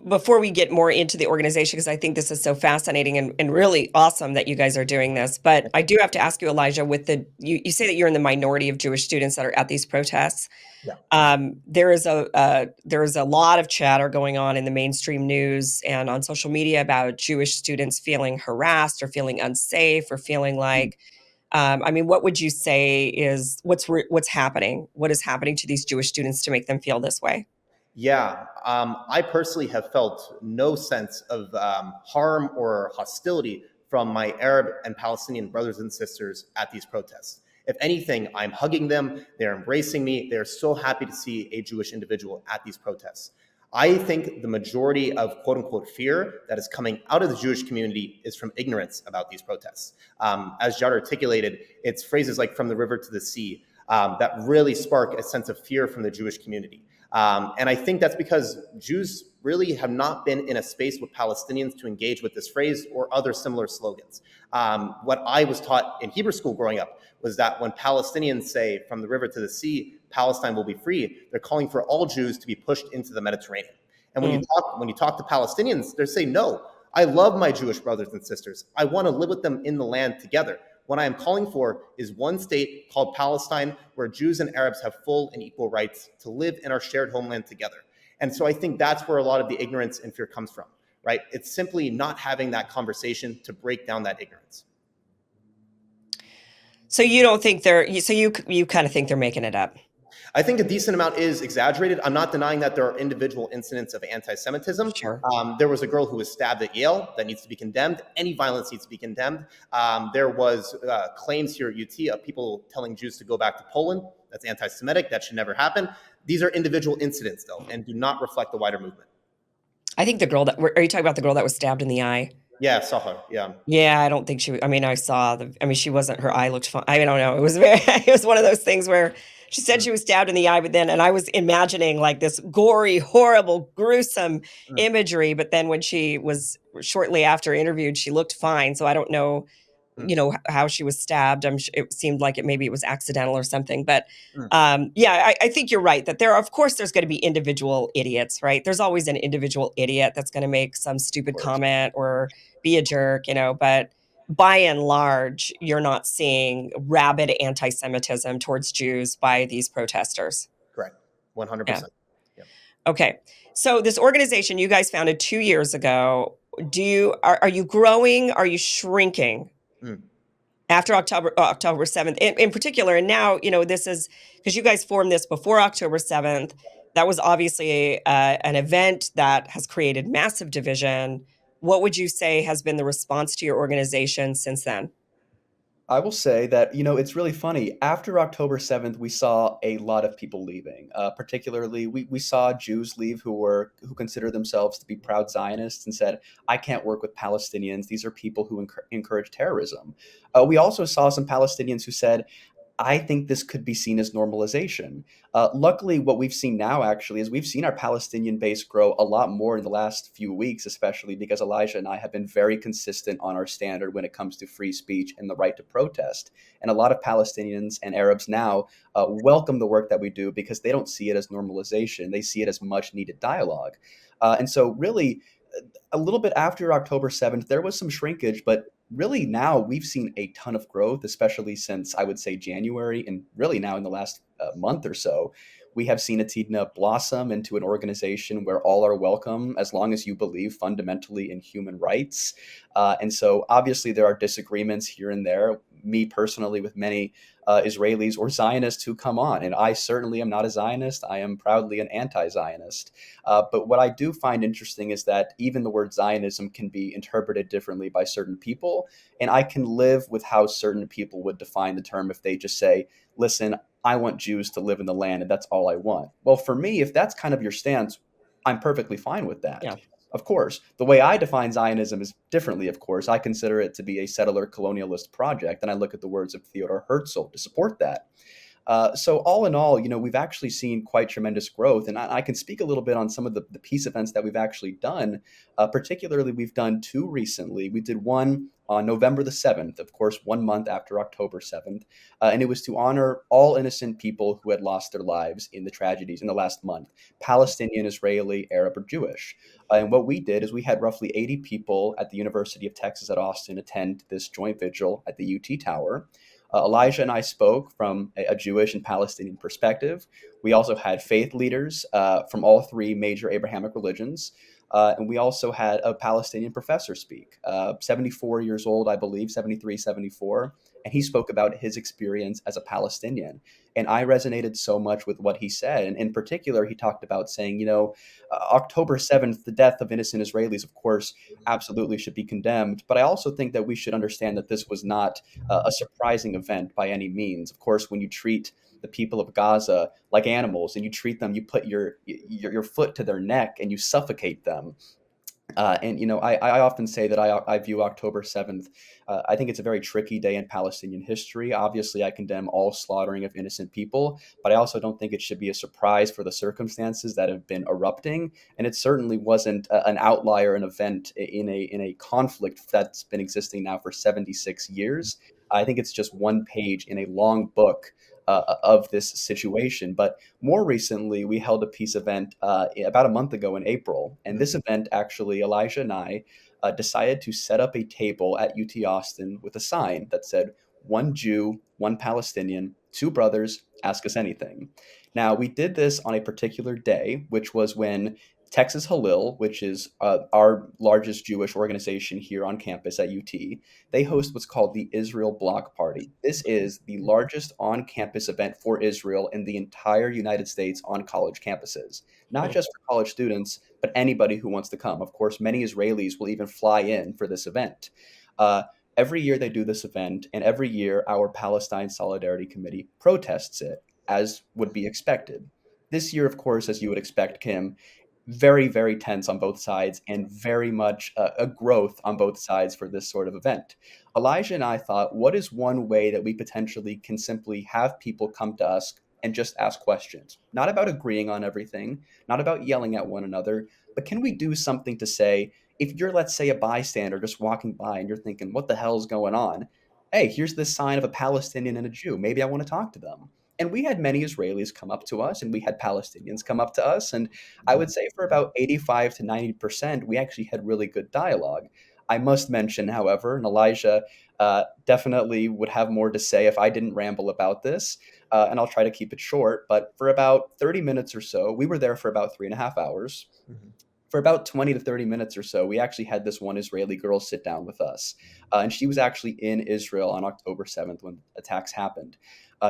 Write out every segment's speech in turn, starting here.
before we get more into the organization, because I think this is so fascinating and really awesome that you guys are doing this, but I do have to ask you, Elijah, you say that you're in the minority of Jewish students that are at these protests. Yeah. There is a lot of chatter going on in the mainstream news and on social media about Jewish students feeling harassed or feeling unsafe or feeling like, I mean, what would you say is what's happening? What is happening to these Jewish students to make them feel this way? Yeah, I personally have felt no sense of harm or hostility from my Arab and Palestinian brothers and sisters at these protests. If anything, I'm hugging them, they're embracing me, they're so happy to see a Jewish individual at these protests. I think the majority of quote unquote fear that is coming out of the Jewish community is from ignorance about these protests. As Jad articulated, it's phrases like from the river to the sea that really spark a sense of fear from the Jewish community. And I think that's because Jews really have not been in a space with Palestinians to engage with this phrase or other similar slogans. What I was taught in Hebrew school growing up was that when Palestinians say from the river to the sea, Palestine will be free, they're calling for all Jews to be pushed into the Mediterranean. And Mm. when you talk to Palestinians, they're saying, no, I love my Jewish brothers and sisters. I want to live with them in the land together. What I am calling for is one state called Palestine where Jews and Arabs have full and equal rights to live in our shared homeland together. And so I think that's where a lot of the ignorance and fear comes from, right? It's simply not having that conversation to break down that ignorance. So you don't think you kind of think they're making it up? I think a decent amount is exaggerated. I'm not denying that there are individual incidents of anti-Semitism. Sure. There was a girl who was stabbed at Yale that needs to be condemned. Any violence needs to be condemned. There was claims here at UT of people telling Jews to go back to Poland. That's anti-Semitic. That should never happen. These are individual incidents, though, and do not reflect the wider movement. I think the girl that are you talking about the girl that was stabbed in the eye? Yeah, saw her. Yeah. Yeah, I don't think I mean, I mean, she wasn't, her eye looked fine. I don't know. It was very, it was one of those things where she said Mm, she was stabbed in the eye, but then, and I was imagining like this gory, horrible, gruesome mm, imagery. But then when she was shortly after interviewed, she looked fine. So I don't know, mm, how she was stabbed. It seemed like maybe it was accidental or something. But mm. yeah, I think you're right that of course, there's going to be individual idiots, right? There's always an individual idiot that's going to make some Of stupid course. comment or be a jerk, but by and large, you're not seeing rabid anti-Semitism towards Jews by these protesters. Correct. Yeah. 100%. Yeah. Okay. So this organization you guys founded 2 years ago, are you growing? Are you shrinking? Mm. After October 7th in particular, and now this is because you guys formed this before October 7th. That was obviously an event that has created massive division. What would you say has been the response to your organization since then? I will say that, it's really funny. After October 7th, we saw a lot of people leaving. Particularly, we saw Jews leave who consider themselves to be proud Zionists and said, I can't work with Palestinians. These are people who encourage terrorism. We also saw some Palestinians who said, I think this could be seen as normalization. Luckily, what we've seen now actually is we've seen our Palestinian base grow a lot more in the last few weeks, especially because Elijah and I have been very consistent on our standard when it comes to free speech and the right to protest. And a lot of Palestinians and Arabs now welcome the work that we do because they don't see it as normalization. They see it as much needed dialogue. And so, really, a little bit after October 7th, there was some shrinkage, but really now we've seen a ton of growth, especially since I would say January, and really now in the last month or so. We have seen Atidna blossom into an organization where all are welcome as long as you believe fundamentally in human rights. And so obviously there are disagreements here and there. Me personally, with many Israelis or Zionists who come on, and I certainly am not a Zionist. I am proudly an anti-Zionist. But what I do find interesting is that even the word Zionism can be interpreted differently by certain people. And I can live with how certain people would define the term if they just say, listen, I want Jews to live in the land and that's all I want. Well, for me, if that's kind of your stance, I'm perfectly fine with that. Yeah. Of course, the way I define Zionism is differently, of course. I consider it to be a settler colonialist project, and I look at the words of Theodor Herzl to support that. So all in all, we've actually seen quite tremendous growth, and I can speak a little bit on some of the peace events that we've actually done. Particularly, we've done two recently. We did one on November the 7th, of course, 1 month after October 7th, and it was to honor all innocent people who had lost their lives in the tragedies in the last month, Palestinian, Israeli, Arab, or Jewish. And what we did is we had roughly 80 people at the University of Texas at Austin attend this joint vigil at the UT Tower. Elijah and I spoke from a Jewish and Palestinian perspective. We also had faith leaders from all three major Abrahamic religions. And we also had a Palestinian professor speak, 74 years old, I believe, 73, 74. And he spoke about his experience as a Palestinian. And I resonated so much with what he said. And in particular, he talked about saying, October 7th, the death of innocent Israelis, of course, absolutely should be condemned. But I also think that we should understand that this was not a surprising event by any means. Of course, when you treat the people of Gaza like animals and you treat them, you put your foot to their neck and you suffocate them. And I often say that I view October 7th. I think it's a very tricky day in Palestinian history. Obviously, I condemn all slaughtering of innocent people, but I also don't think it should be a surprise for the circumstances that have been erupting. And it certainly wasn't an outlier, an event in a conflict that's been existing now for 76 years. I think it's just one page in a long book of this situation. But more recently, we held a peace event about a month ago in April. And this event, actually, Elijah and I decided to set up a table at UT Austin with a sign that said, "One Jew, one Palestinian, two brothers, ask us anything." Now, we did this on a particular day, which was when Texas Halil, which is our largest Jewish organization here on campus at UT, they host what's called the Israel Block Party. This is the largest on campus event for Israel in the entire United States on college campuses, not just for college students, but anybody who wants to come. Of course, many Israelis will even fly in for this event. Uh, every year they do this event, and every year our Palestine Solidarity Committee protests it, as would be expected. This year, of course, as you would expect, Kim, very, very tense on both sides and very much a growth on both sides for this sort of event. Elijah and I thought, what is one way that we potentially can simply have people come to us and just ask questions? Not about agreeing on everything, not about yelling at one another, but can we do something to say, if you're, let's say, a bystander just walking by and you're thinking, what the hell's going on? Hey, here's this sign of a Palestinian and a Jew. Maybe I want to talk to them. And we had many Israelis come up to us, and we had Palestinians come up to us, and I would say for about 85 to 90%, we actually had really good dialogue. I must mention, however, and Elijah definitely would have more to say if I didn't ramble about this, and I'll try to keep it short. But for about 30 minutes or so, we were there for about 3.5 hours. Mhm. For about 20 to 30 minutes or so, we actually had this one Israeli girl sit down with us. And she was actually in Israel on October 7th when attacks happened.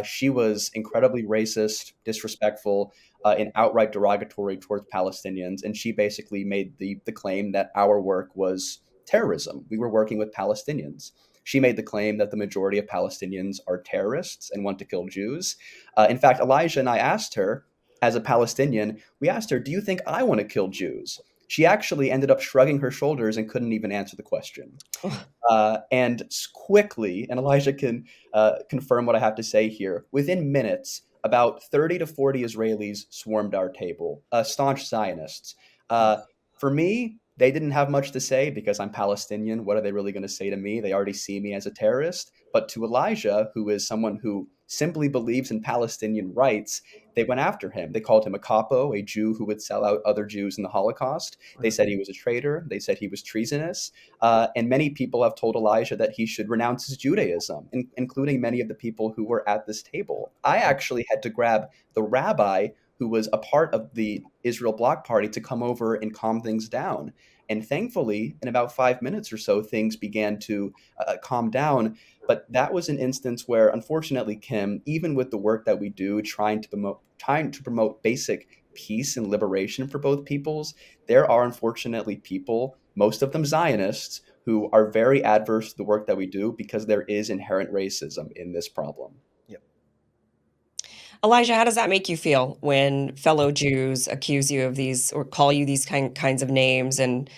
She was incredibly racist, disrespectful, and outright derogatory towards Palestinians. And she basically made the claim that our work was terrorism. We were working with Palestinians. She made the claim that the majority of Palestinians are terrorists and want to kill Jews. In fact, Elijah and I asked her, as a Palestinian, we asked her, "Do you think I want to kill Jews?" She actually ended up shrugging her shoulders and couldn't even answer the question. And quickly, and Elijah can confirm what I have to say here, within minutes, about 30 to 40 Israelis swarmed our table, staunch Zionists. Uh, for me, they didn't have much to say because I'm Palestinian. What are they really going to say to me? They already see me as a terrorist. But to Elijah, who is someone who simply believes in Palestinian rights, they went after him. They called him a capo, a Jew who would sell out other Jews in the Holocaust. They said he was a traitor. They said he was treasonous. And many people have told Elijah that he should renounce his Judaism, including many of the people who were at this table. I actually had to grab the rabbi who was a part of the Israel Bloc Party to come over and calm things down. And thankfully, in about 5 minutes or so, things began to calm down. But that was an instance where, unfortunately, Kim, even with the work that we do, trying to promote basic peace and liberation for both peoples, there are unfortunately people, most of them Zionists, who are very adverse to the work that we do because there is inherent racism in this problem. Yep. Elijah, how does that make you feel when fellow Jews accuse you of these or call you these kinds of names and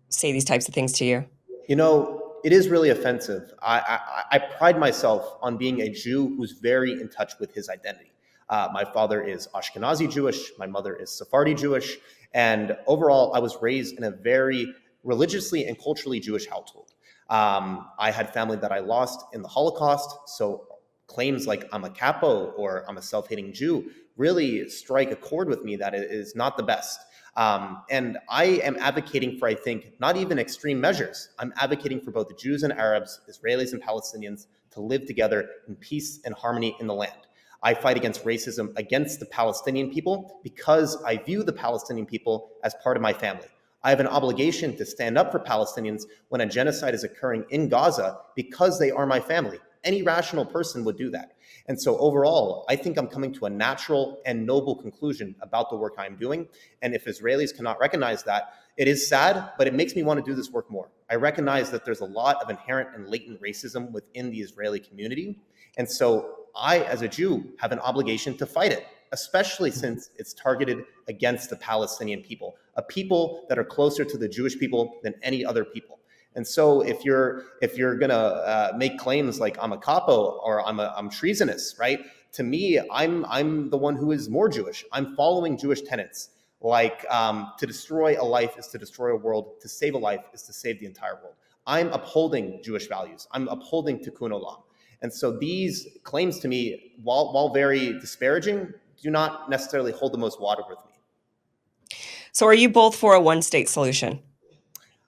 say these types of things to you? You know, it is really offensive. I pride myself on being a Jew who's very in touch with his identity. My father is Ashkenazi Jewish, my mother is Sephardi Jewish, and overall, I was raised in a very religiously and culturally Jewish household. I had family that I lost in the Holocaust, so claims like I'm a capo or I'm a self-hating Jew really strike a chord with me that it is not the best. And I am advocating for, I think, not even extreme measures. I'm advocating for both the Jews and Arabs, Israelis and Palestinians to live together in peace and harmony in the land. I fight against racism against the Palestinian people because I view the Palestinian people as part of my family. I have an obligation to stand up for Palestinians when a genocide is occurring in Gaza because they are my family. Any rational person would do that. And so overall, I think I'm coming to a natural and noble conclusion about the work I'm doing. And if Israelis cannot recognize that, it is sad, but it makes me want to do this work more. I recognize that there's a lot of inherent and latent racism within the Israeli community. And so I, as a Jew, have an obligation to fight it, especially since it's targeted against the Palestinian people, a people that are closer to the Jewish people than any other people. And so if you're gonna make claims like I'm a capo or I'm treasonous, right? To me, I'm the one who is more Jewish. I'm following Jewish tenets. Like to destroy a life is to destroy a world. To save a life is to save the entire world. I'm upholding Jewish values. I'm upholding Tikkun Olam. And so these claims to me, while very disparaging, do not necessarily hold the most water with me. So are you both for a one-state solution?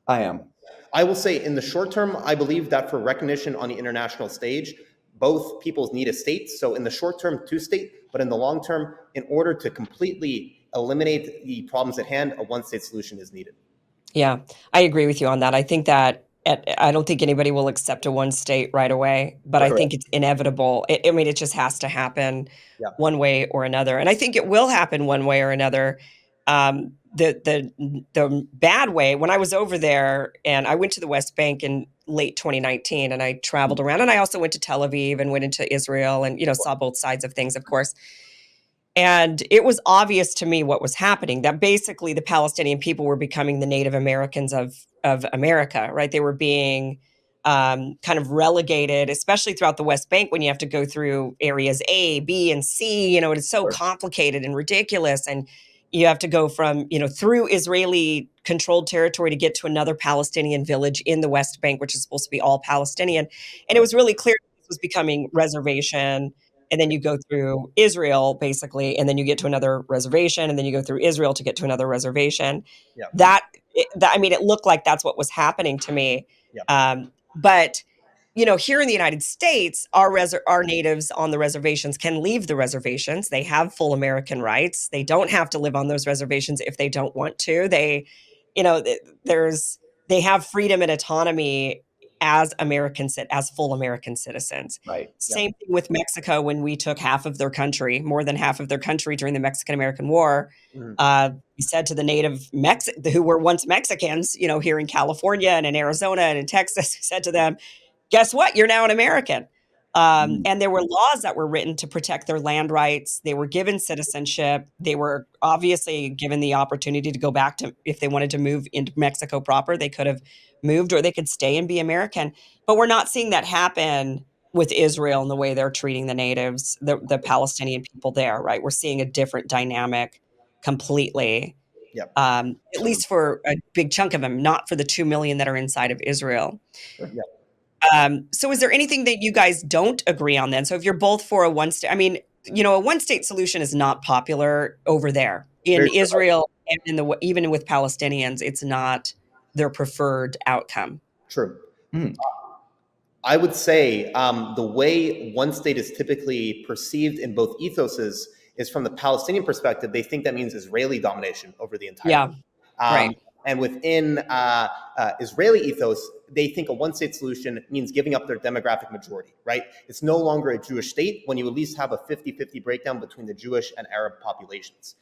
I am. I will say in the short term, I believe that for recognition on the international stage, both peoples need a state. So in the short term, two state, but in the long term, in order to completely eliminate the problems at hand, a one state solution is needed. Yeah, I agree with you on that. I think that I don't think anybody will accept a one state right away, but I Correct. think it's inevitable. I mean, it just has to happen Yeah. one way or another, and I think it will happen one way or another. The bad way, when I was over there, and I went to the West Bank in late 2019, and I traveled around, and I also went to Tel Aviv and went into Israel, and saw both sides of things, of course. And it was obvious to me what was happening, that basically the Palestinian people were becoming the Native Americans of America, right? They were being kind of relegated, especially throughout the West Bank when you have to go through areas A, B, and C. It's so Sure. complicated and ridiculous. And you have to go from, through Israeli controlled territory to get to another Palestinian village in the West Bank, which is supposed to be all Palestinian. And it was really clear this was becoming reservation, and then you go through Israel basically, and then you get to another reservation, and then you go through Israel to get to another reservation. Yeah. I mean, it looked like that's what was happening to me. Yeah. But here in the United States, our natives on the reservations can leave the reservations. They have full American rights. They don't have to live on those reservations if they don't want to. They have freedom and autonomy as as full American citizens. Right. Yeah. Same thing with Mexico when we took half of their country, more than half of their country during the Mexican-American War. Mhm. We said to the native who were once Mexicans, here in California and in Arizona and in Texas, we said to them, guess what? You're now an American. Mm. And there were laws that were written to protect their land rights. They were given citizenship. They were obviously given the opportunity to go back to, if they wanted to move into Mexico proper, they could have moved, or they could stay and be American. But we're not seeing that happen with Israel and the way they're treating the natives, the Palestinian people there, right? We're seeing a different dynamic completely, Yeah. at least for a big chunk of them, not for the 2 million that are inside of Israel. Sure. Yeah. So is there anything that you guys don't agree on then? So if you're both for a one state, I mean, a one state solution is not popular over there in Very true. Israel, and even with Palestinians, it's not their preferred outcome. True. Mm. I would say the way one state is typically perceived in both ethoses is from the Palestinian perspective. They think that means Israeli domination over the entire Yeah, world. right. And within Israeli ethos, they think a one state solution means giving up their demographic majority, right? It's no longer a Jewish state when you at least have a 50-50 breakdown between the Jewish and Arab populations.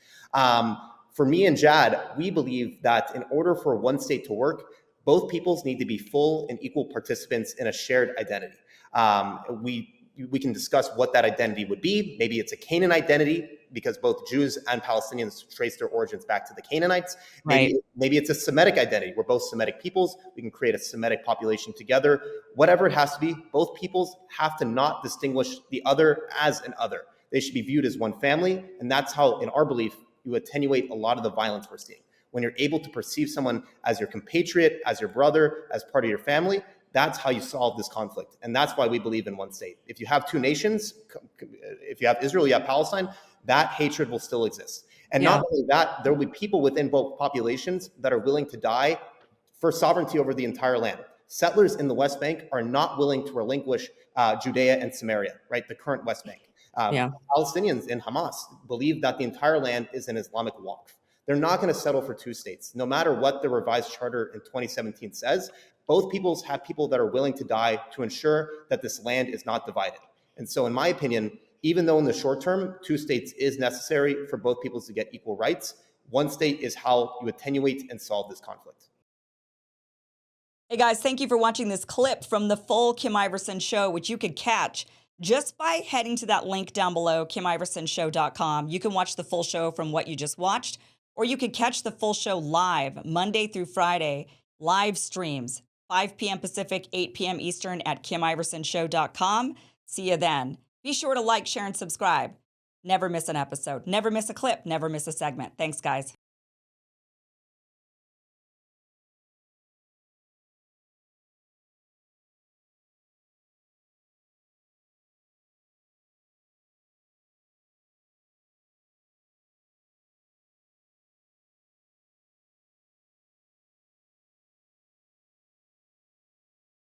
For me and Jad, we believe that in order for one state to work, both peoples need to be full and equal participants in a shared identity. We can discuss what that identity would be. Maybe it's a Canaan identity. because both Jews and Palestinians trace their origins back to the Canaanites. Right. Maybe it's a Semitic identity. We're both Semitic peoples. We can create a Semitic population together. Whatever it has to be, both peoples have to not distinguish the other as an other. They should be viewed as one family. And that's how, in our belief, you attenuate a lot of the violence we're seeing. When you're able to perceive someone as your compatriot, as your brother, as part of your family, that's how you solve this conflict. And that's why we believe in one state. If you have two nations, if you have Israel, you have Palestine, that hatred will still exist. And Yeah. not only that, there will be people within both populations that are willing to die for sovereignty over the entire land. Settlers in the West Bank are not willing to relinquish Judea and Samaria, right? The current West Bank. Yeah. Palestinians in Hamas believe that the entire land is an Islamic waqf. They're not going to settle for two states. No matter what the revised charter in 2017 says, both peoples have people that are willing to die to ensure that this land is not divided. And so, in my opinion, even though in the short term, two states is necessary for both peoples to get equal rights, one state is how you attenuate and solve this conflict. Hey guys, thank you for watching this clip from the full Kim Iverson show, which you could catch just by heading to that link down below, KimIversonShow.com. You can watch the full show from what you just watched, or you could catch the full show live Monday through Friday, live streams, 5 p.m. Pacific, 8 p.m. Eastern at KimIversonShow.com. See you then. Be sure to like, share, and subscribe. Never miss an episode. Never miss a clip. Never miss a segment. Thanks, guys.